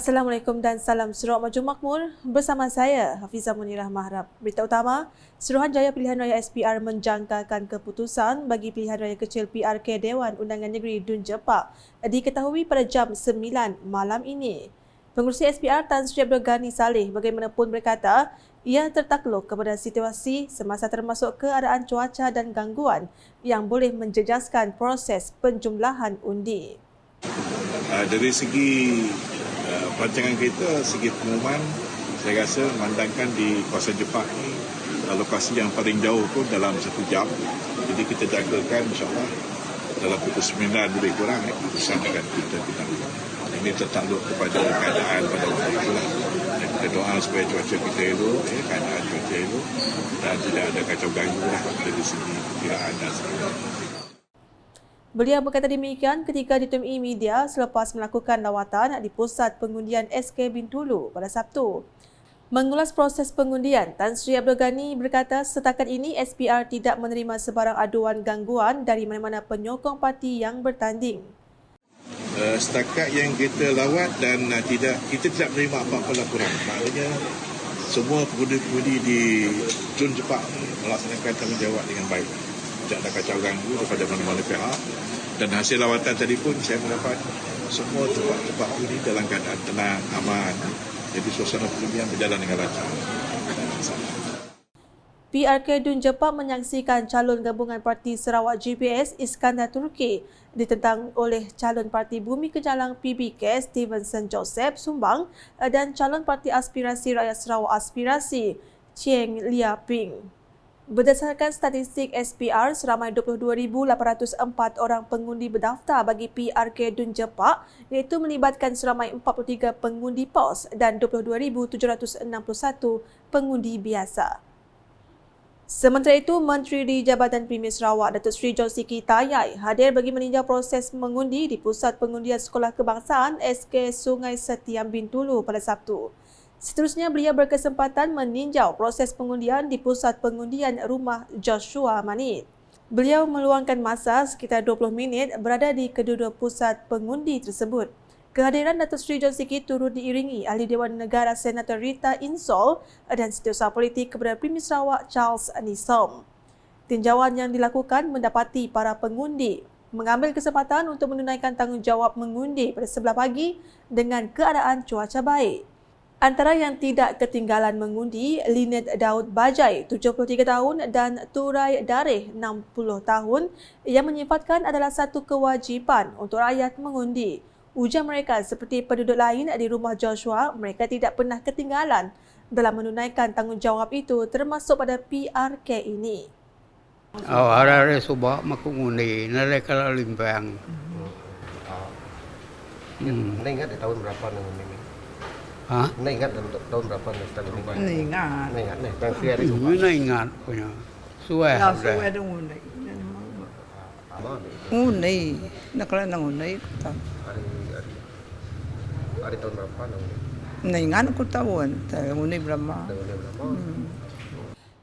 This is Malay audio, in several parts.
Assalamualaikum dan salam Sarawak Maju Makmur. Bersama saya, Hafizah Munirah Mahrab. Berita utama, Suruhanjaya Pilihan Raya SPR menjangkakan keputusan bagi Pilihan Raya Kecil PRK Dewan Undangan Negeri Dun Jepak diketahui pada jam 9 malam ini. Pengurusi SPR Tan Sri Abdul Ghani Saleh bagaimanapun berkata, ia tertakluk kepada situasi semasa termasuk keadaan cuaca dan gangguan yang boleh menjejaskan proses penjumlahan undi. Dari segi perancangan kita, segi pengumuman, saya rasa memandangkan di kawasan Jepak ni lokasi yang paling jauh pun dalam 1 jam. Jadi kita jangkakan insyaAllah dalam pukul 9 lebih kurang keputusan akan kita pinang. Ini tertakluk kepada keadaan pada waktu itulah. Dan kita doa supaya cuaca kita elok, keadaan cuaca elok dan tidak ada kacau ganggu dari segi perkiraan dan sebagainya. Beliau berkata demikian ketika ditemui media selepas melakukan lawatan di pusat pengundian SK Bintulu pada Sabtu. Mengulas proses pengundian, Tan Sri Abdul Ghani berkata setakat ini SPR tidak menerima sebarang aduan gangguan dari mana-mana penyokong parti yang bertanding. Setakat yang kita lawat dan kita tidak menerima apa-apa laporan. Maknanya semua pengundi-pengundi di Dun Jepak melaksanakan tanggungjawab dengan baik. Tidak ada kacau ganggu daripada mana-mana pihak. Dan hasil lawatan tadi pun saya mendapat semua tempat-tempat undi dalam keadaan tenang, aman. Jadi suasana pengundian berjalan dengan lancar. PRK Dun Jepak menyaksikan calon gabungan Parti Sarawak GPS Iskandar Turki ditentang oleh calon Parti Bumi Kejalang PBK Stevenson Joseph Sumbang dan calon Parti Aspirasi Rakyat Sarawak Aspirasi Chieng Lia Ping. Berdasarkan statistik SPR, seramai 22,804 orang pengundi berdaftar bagi PRK Dun Jepak iaitu melibatkan seramai 43 pengundi POS dan 22,761 pengundi biasa. Sementara itu, Menteri di Jabatan Premier Sarawak Datuk Seri John Siki Tayai hadir bagi meninjau proses mengundi di Pusat Pengundian Sekolah Kebangsaan SK Sungai Setiam Bintulu pada Sabtu. Seterusnya, beliau berkesempatan meninjau proses pengundian di Pusat Pengundian Rumah Joshua Manit. Beliau meluangkan masa sekitar 20 minit berada di kedua-dua pusat pengundi tersebut. Kehadiran Datuk Seri John Siki turut diiringi Ahli Dewan Negara Senator Rita Insol dan Setiausaha Politik kepada Premier Sarawak Charles Nisom. Tinjauan yang dilakukan mendapati para pengundi mengambil kesempatan untuk menunaikan tanggungjawab mengundi pada 11 pagi dengan keadaan cuaca baik. Antara yang tidak ketinggalan mengundi, Linet Daud Bajai, 73 tahun dan Turai Dareh, 60 tahun yang menyifatkan adalah satu kewajipan untuk rakyat mengundi. Ujar mereka seperti penduduk lain di rumah Joshua, mereka tidak pernah ketinggalan dalam menunaikan tanggungjawab itu termasuk pada PRK ini. Hari-hari subah mengundi, nilai kalau limbang. Anda ingat di tahun berapa mengundi ini? Hah? Anda ingat tahun berapa tahun ini? Ingat. Anda ingat nih, yang hari subah. Mana ingat punya. Suai. Ya, sudah undi. Undi, nak kena nang undi. Hari tahun berapa mengundi? Ingat aku tahu undi berapa.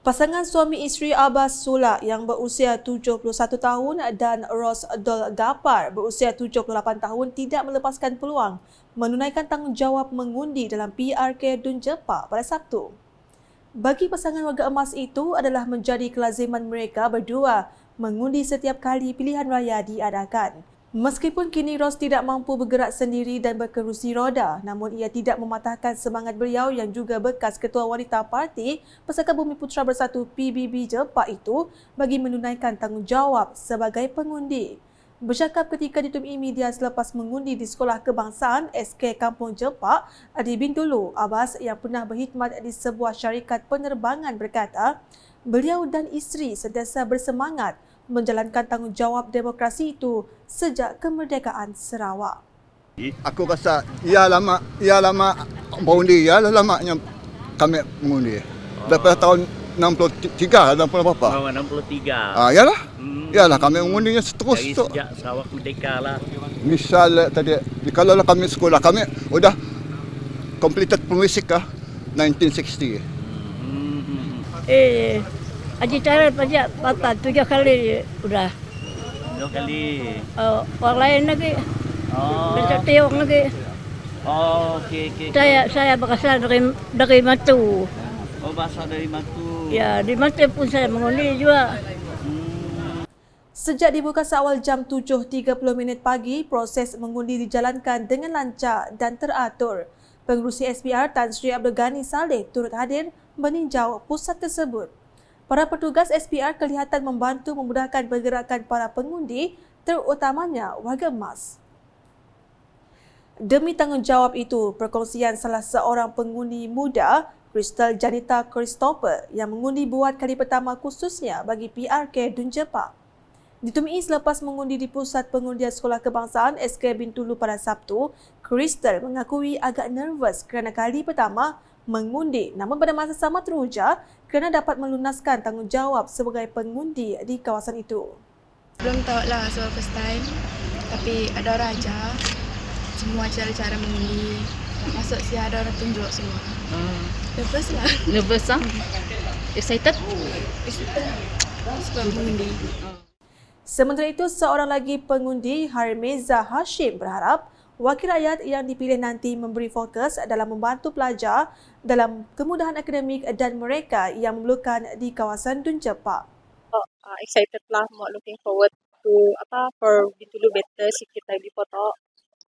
Pasangan suami isteri Abbas Sula yang berusia 71 tahun dan Ros Dol Gapar berusia 78 tahun tidak melepaskan peluang menunaikan tanggungjawab mengundi dalam PRK Dun Jepak pada Sabtu. Bagi pasangan warga emas itu adalah menjadi kelaziman mereka berdua mengundi setiap kali pilihan raya diadakan. Meskipun kini Ros tidak mampu bergerak sendiri dan berkerusi roda, namun ia tidak mematahkan semangat beliau yang juga bekas Ketua Wanita Parti Persatuan Bumi Putera Bersatu PBB Jepak itu bagi menunaikan tanggungjawab sebagai pengundi. Bercakap ketika ditemui media selepas mengundi di Sekolah Kebangsaan SK Kampung Jepak di Bintulu, Abbas yang pernah berkhidmat di sebuah syarikat penerbangan berkata, beliau dan isteri sentiasa bersemangat menjalankan tanggungjawab demokrasi itu sejak kemerdekaan Sarawak. Aku rasa ya lama mengundi, ya lamanya kami mengundi. Daripada tahun 63 atau berapa? 63. Yalah. Yalah kami mengundinya seterus. Dari sejak Sarawak merdeka lah. Misal tadi kalau kami sekolah kami sudah completed pemusik 1960. Haji Tarat pajak bapak 3 kali udah. 2 kali. Orang lain lagi. Macam Tiong lagi. Oh, okey. Saya berasal dari Matu. Oh, berasal dari Matu. Ya, di Matu pun saya mengundi juga. Sejak dibuka seawal jam 7.30 pagi, proses mengundi dijalankan dengan lancar dan teratur. Pengerusi SPR Tan Sri Abdul Ghani Saleh turut hadir meninjau pusat tersebut. Para petugas SPR kelihatan membantu memudahkan pergerakan para pengundi, terutamanya warga emas. Demi tanggungjawab itu, perkongsian salah seorang pengundi muda, Crystal Janita Christopher, yang mengundi buat kali pertama khususnya bagi PRK Dun Jepak. Ditemui selepas mengundi di Pusat Pengundian Sekolah Kebangsaan SK Bintulu pada Sabtu, Crystal mengakui agak nervos kerana kali pertama mengundi, namun pada masa sama teruja kerana dapat melunaskan tanggungjawab sebagai pengundi di kawasan itu. Belum tahu lah soal first time, tapi ada orang ajar semua cara-cara mengundi. Masuk sih ada orang tunjuk semua. Nervous lah. Nervous ah? Excited? Sebab mengundi. Sementara itu, seorang lagi pengundi, Harmeza Hashim, berharap wakil rakyat yang dipilih nanti memberi fokus dalam membantu pelajar dalam kemudahan akademik dan mereka yang memerlukan di kawasan Dun Jepak. Excited lah, mau looking forward to for Bintulu better sikit lagi foto.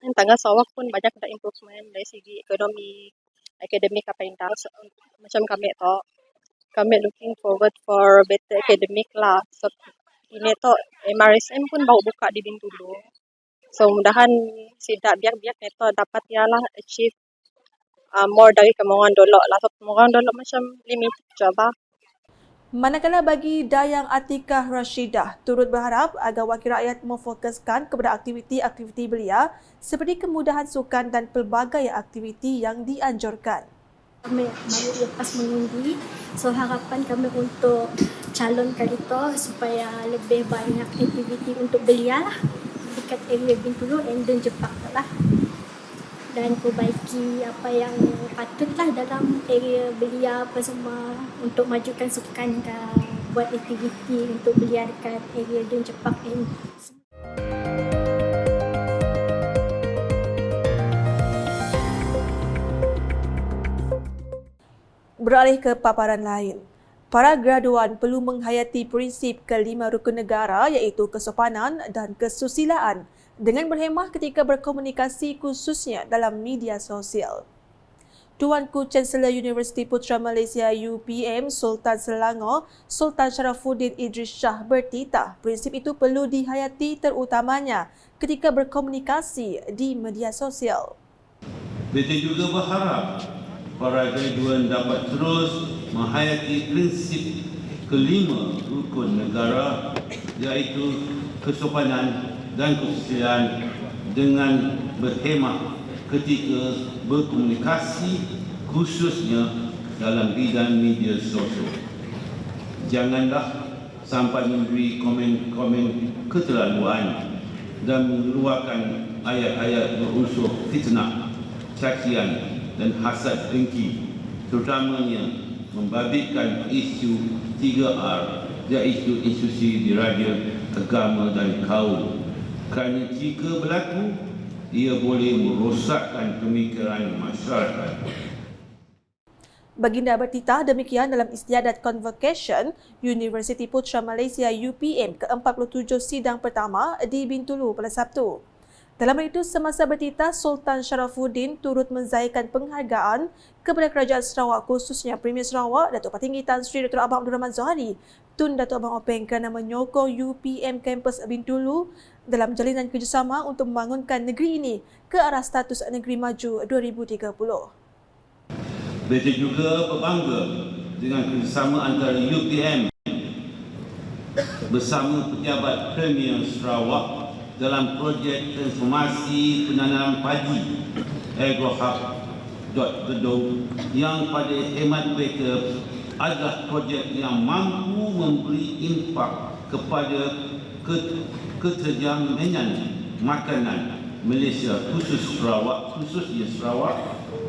Tanggal Sarawak pun banyak ada improvement dari segi ekonomi, akademik apa yang so, macam kami looking forward for better academic lah. So, ini MRSM pun baru buka di Bintulu. So mudahan sidak biar neto dapat ialah achieve more dari kemauan dolok lah. So kemauan dolok macam limited je bah. Manakala bagi Dayang Atikah Rashidah turut berharap agar wakil rakyat memfokuskan kepada aktiviti-aktiviti belia seperti kemudahan sukan dan pelbagai aktiviti yang dianjurkan. Kami baru lepas mengundi, so harapan kami untuk calon kali itu supaya lebih banyak aktiviti untuk belia lah dekat area Bintulu dan Dun Jepak lah. Dan perbaiki apa yang patutlah dalam area belia apa semua untuk majukan sukan dan buat aktiviti untuk belia dekat area Dun Jepak ini. Beralih ke paparan lain. Para graduan perlu menghayati prinsip kelima rukun negara iaitu kesopanan dan kesusilaan dengan berhemah ketika berkomunikasi khususnya dalam media sosial. Tuanku Chancellor Universiti Putra Malaysia UPM Sultan Selangor, Sultan Sharafuddin Idris Shah bertitah prinsip itu perlu dihayati terutamanya ketika berkomunikasi di media sosial. Kita juga berharap para graduan dapat terus menghayati prinsip kelima rukun negara iaitu kesopanan dan kesusilaan dengan berhemah ketika berkomunikasi khususnya dalam bidang media sosial. Janganlah sampai memberi komen-komen keterlaluan dan mengeluarkan ayat-ayat berunsur fitnah, cacian dan hasad dengki, terutamanya membabitkan isu 3R, iaitu institusi diraja, agama dan kaum. Kerana jika berlaku, ia boleh merosakkan pemikiran masyarakat. Baginda bertitah demikian dalam istiadat Convocation Universiti Putra Malaysia UPM ke-47 sidang pertama di Bintulu pada Sabtu. Dalam hal itu, semasa bertitah, Sultan Sharafuddin turut menzahirkan penghargaan kepada Kerajaan Sarawak khususnya Premier Sarawak, Datuk Patinggi Tan Sri Dr. Abang Abdul Rahman Zohari, Tun Datuk Abang Openg kerana menyokong UPM Kampus Bintulu dalam jalinan kerjasama untuk membangunkan negeri ini ke arah status negeri maju 2030. Kita juga berbangga dengan kerjasama antara UPM bersama pejabat Premier Sarawak dalam projek transformasi penanaman padi AgroHub Gedong yang pada hemat mereka adalah projek yang mampu memberi impak kepada keterjaminan makanan Malaysia khususnya Sarawak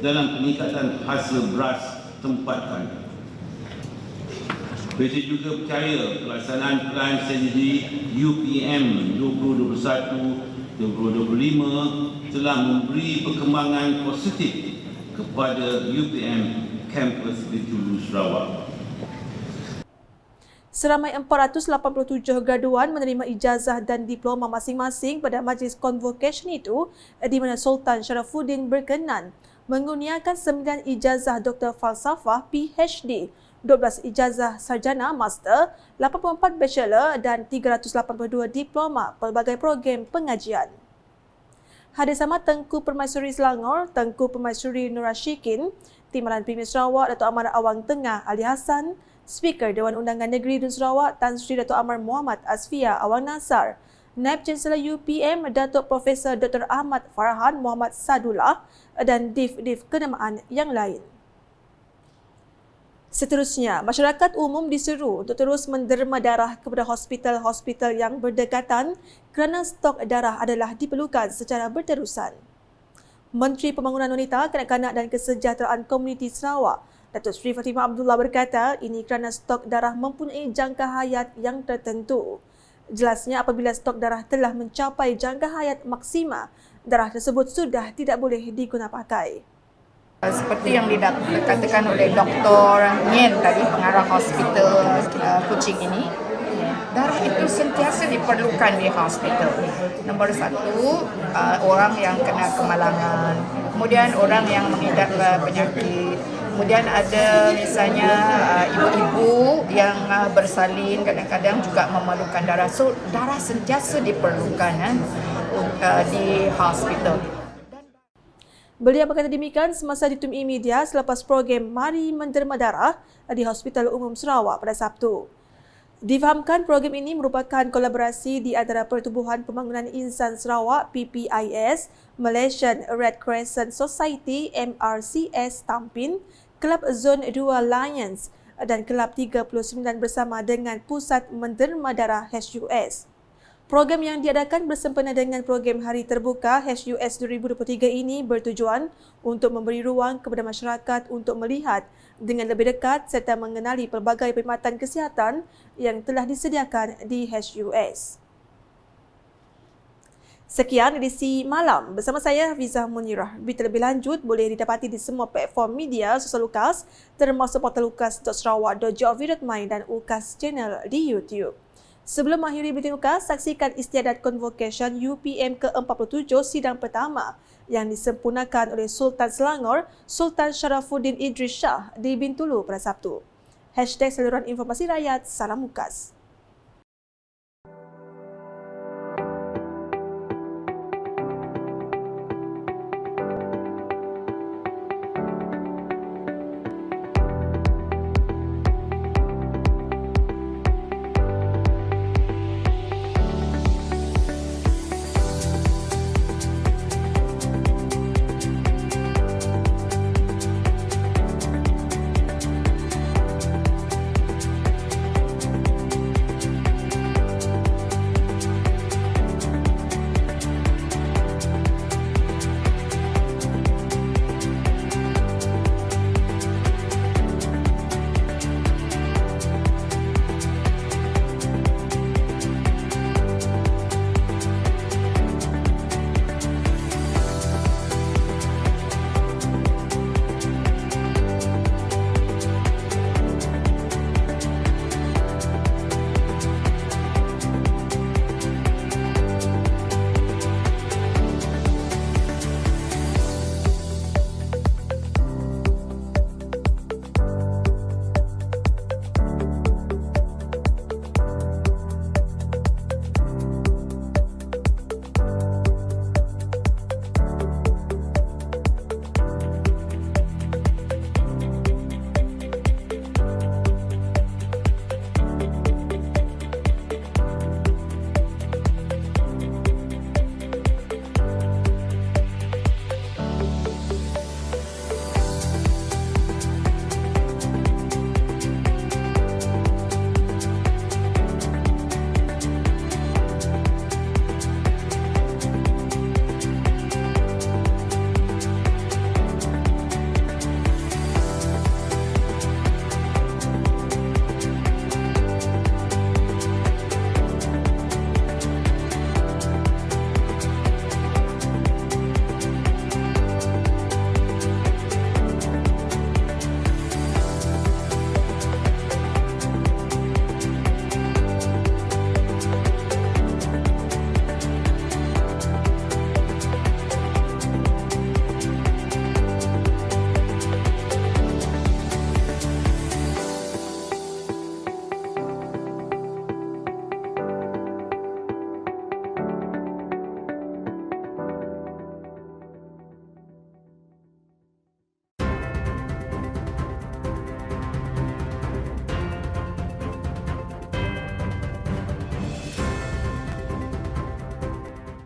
dalam peningkatan hasil beras tempatan. PT juga percaya pelaksanaan pelan strategi UPM 2021 2025 telah memberi perkembangan positif kepada UPM Kampus Bintulu Sarawak. Seramai 487 graduan menerima ijazah dan diploma masing-masing pada majlis convocation itu, di mana Sultan Sharafuddin berkenan mengurniakan 9 ijazah Doktor Falsafah PhD, 12 ijazah sarjana master, 84 bachelor dan 382 diploma pelbagai program pengajian. Hadir sama Tengku Permaisuri Selangor, Tengku Permaisuri Nur Rashikin, Timbalan Premier Sarawak Datuk Amar Awang Tengah Ali Hassan, Speaker Dewan Undangan Negeri Dun Sarawak Tan Sri Datuk Amar Muhammad Asfia Awang Nasar, Naib Chancellor UPM Datuk Profesor Dr. Ahmad Farhan Muhammad Sadullah dan div-div kenamaan yang lain. Seterusnya, masyarakat umum diseru untuk terus menderma darah kepada hospital-hospital yang berdekatan kerana stok darah adalah diperlukan secara berterusan. Menteri Pembangunan Wanita, Kanak-kanak dan Kesejahteraan Komuniti Sarawak, Datuk Seri Fatimah Abdullah berkata ini kerana stok darah mempunyai jangka hayat yang tertentu. Jelasnya apabila stok darah telah mencapai jangka hayat maksima, darah tersebut sudah tidak boleh digunapakai. Seperti yang dikatakan oleh Dr. Nyen tadi, pengarah hospital Kuching ini, darah itu sentiasa diperlukan di hospital. Nombor 1, orang yang kena kemalangan, kemudian orang yang mengidap penyakit, kemudian ada misalnya ibu-ibu yang bersalin kadang-kadang juga memerlukan darah. So, darah sentiasa diperlukan di hospital. Beliau berkata demikian semasa ditemui media selepas program Mari Menderma Darah di Hospital Umum Sarawak pada Sabtu. Difahamkan program ini merupakan kolaborasi di antara Pertubuhan Pembangunan Insan Sarawak PPIS, Malaysian Red Crescent Society MRCS Tampin, Kelab Zon 2 Lions dan Kelab 39 bersama dengan Pusat Menderma Darah HUS. Program yang diadakan bersempena dengan program Hari Terbuka HUS 2023 ini bertujuan untuk memberi ruang kepada masyarakat untuk melihat dengan lebih dekat serta mengenali pelbagai perkhidmatan kesihatan yang telah disediakan di HUS. Sekian edisi malam bersama saya Hafizah Munirah. Berita lebih lanjut boleh didapati di semua platform media sosial UKAS termasuk portal ukas.sarawak.gov.my dan UKAS Channel di YouTube. Sebelum mengakhiri berita UKAS, saksikan istiadat convocation UPM ke-47 sidang pertama yang disempurnakan oleh Sultan Selangor, Sultan Sharafuddin Idris Shah di Bintulu pada Sabtu. #saluran informasi rakyat, salam UKAS.